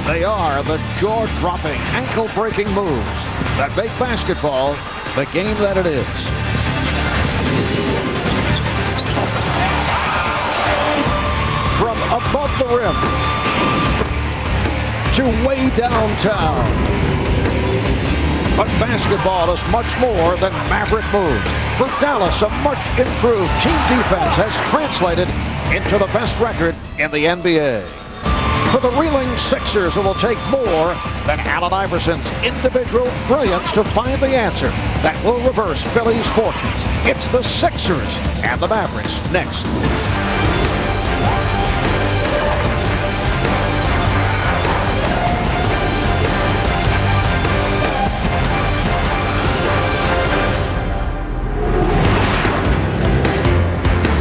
They are the jaw-dropping, ankle-breaking moves that make basketball the game that it is. From above the rim to way downtown. But basketball is much more than maverick moves. For Dallas, a much improved team defense has translated into the best record in the NBA. For the reeling Sixers, it will take more than Allen Iverson's individual brilliance to find the answer that will reverse Philly's fortunes. It's the Sixers and the Mavericks next.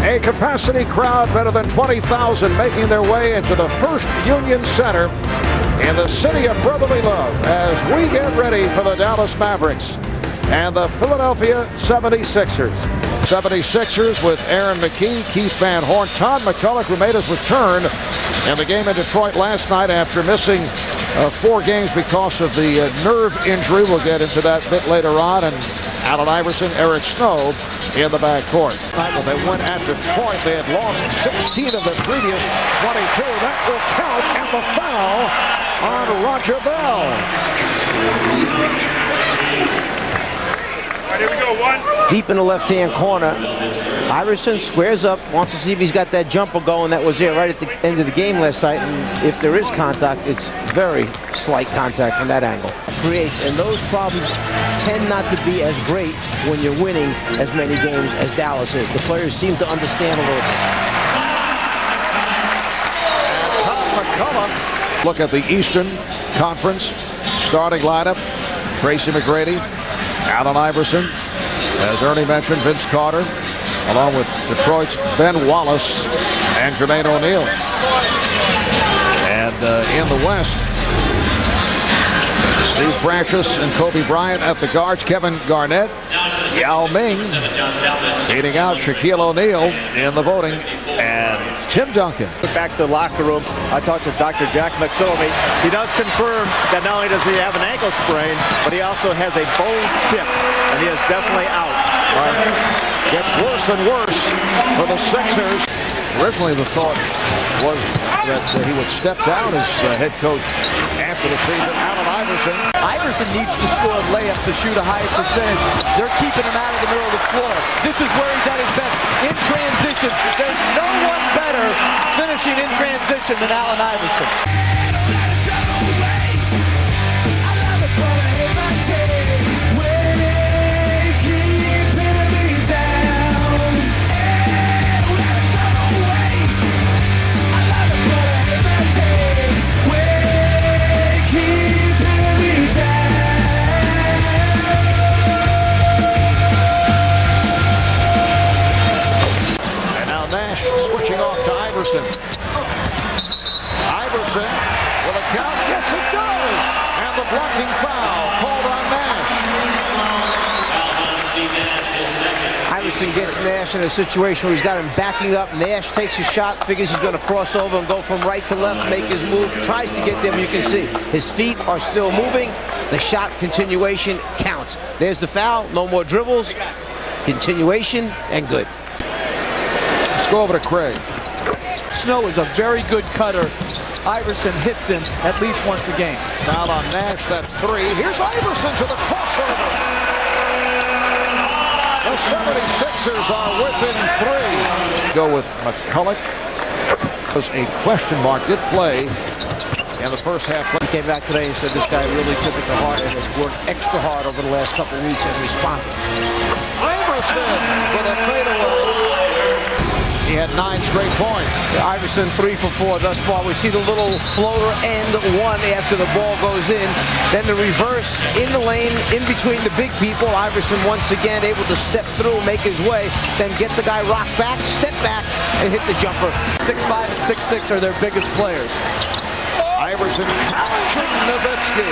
A capacity crowd better than 20,000 making their way into the First Union Center in the city of brotherly love as we get ready for the Dallas Mavericks and the Philadelphia 76ers. 76ers with Aaron McKie, Keith Van Horn, Todd McCulloch, who made his return in the game in Detroit last night after missing 4 games because of the nerve injury. We'll get into that a bit later on. And Allen Iverson, Eric Snow in the backcourt. When they went at Detroit, they had lost 16 of the previous 22. That will count, and the foul on Roger Bell. All right, here we go, one. Deep in the left-hand corner, Iverson squares up, wants to see if he's got that jumper going that was there right at the end of the game last night. And if there is contact, it's very slight contact from that angle. Creates, and those problems tend not to be as great when you're winning as many games as Dallas is. The players seem to understand a little bit. Todd McCulloch. Look at the Eastern Conference starting lineup. Tracy McGrady, Allen Iverson, as Ernie mentioned, Vince Carter, along with Detroit's Ben Wallace and Jermaine O'Neal. And in the West, Steve Francis and Kobe Bryant at the guards, Kevin Garnett, Yao Ming beating out Shaquille O'Neal in the voting, and Tim Duncan. Back to the locker room, I talked to Dr. Jack McPhillamy. He does confirm that not only does he have an ankle sprain, but he also has a bone chip, and he is definitely out. Gets worse and worse for the Sixers. Originally the thought was that he would step down as head coach after the season. Allen Iverson. Iverson needs to score layups to shoot a higher percentage. They're keeping him out of the middle of the floor. This is where he's at his best. In transition, there's no one better finishing in transition than Allen Iverson. Nash switching off to Iverson. Iverson will it count? Yes, it does. And the blocking foul called on Nash. Iverson gets Nash in a situation where he's got him backing up. Nash takes a shot, figures he's going to cross over and go from right to left, make his move, tries to get there, but you can see his feet are still moving. The shot continuation counts. There's the foul, no more dribbles, continuation, and good. Let's go over to Craig. Snow is a very good cutter. Iverson hits him at least once a game. Foul on Nash, that's 3. Here's Iverson to the crossover. The 76ers are within 3. Go with McCulloch. Was a question mark, did play in the first half. He came back today and said this guy really took it to heart and has worked extra hard over the last couple of weeks and responded. Iverson with a fadeaway. He had 9 straight points. Iverson 3 for 4 thus far. We see the little floater and 1 after the ball goes in. Then the reverse in the lane, in between the big people. Iverson once again able to step through, make his way, then get the guy rock back, step back, and hit the jumper. 6'5" and 6'6" are their biggest players. Iverson challenging Nowitzki.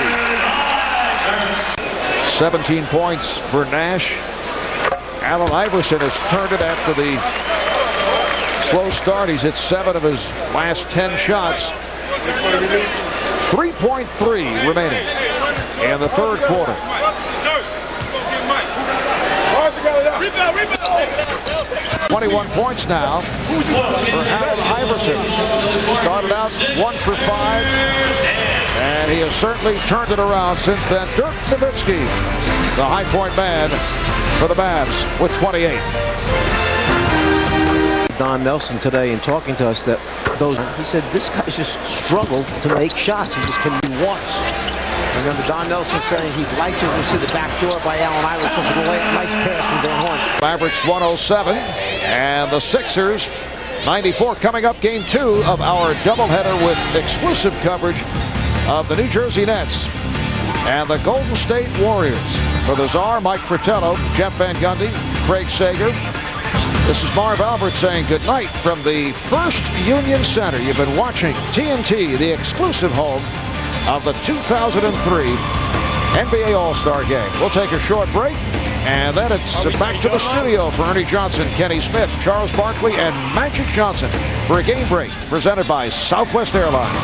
17 points for Nash. Allen Iverson has turned it after the slow start. He's hit 7 of his last 10 shots. 3.3 remaining in the third quarter. 21 points now for Allen Iverson. Started out 1 for 5, and he has certainly turned it around since then. Dirk Nowitzki, the high point man for the Mavs, with 28. Don Nelson today in talking to us that he said this guy's just struggled to make shots. He just can do once. Remember Don Nelson saying he'd like to see the back door by Allen Iverson for the layup. Nice pass from Van Horn. Mavericks 107 and the Sixers 94. Coming up, game 2 of our doubleheader with exclusive coverage of the New Jersey Nets and the Golden State Warriors. For the Czar, Mike Fratello, Jeff Van Gundy, Craig Sager. This is Marv Albert saying goodnight from the First Union Center. You've been watching TNT, the exclusive home of the 2003 NBA All-Star Game. We'll take a short break, and then it's back to the studio for Ernie Johnson, Kenny Smith, Charles Barkley, and Magic Johnson for a game break presented by Southwest Airlines.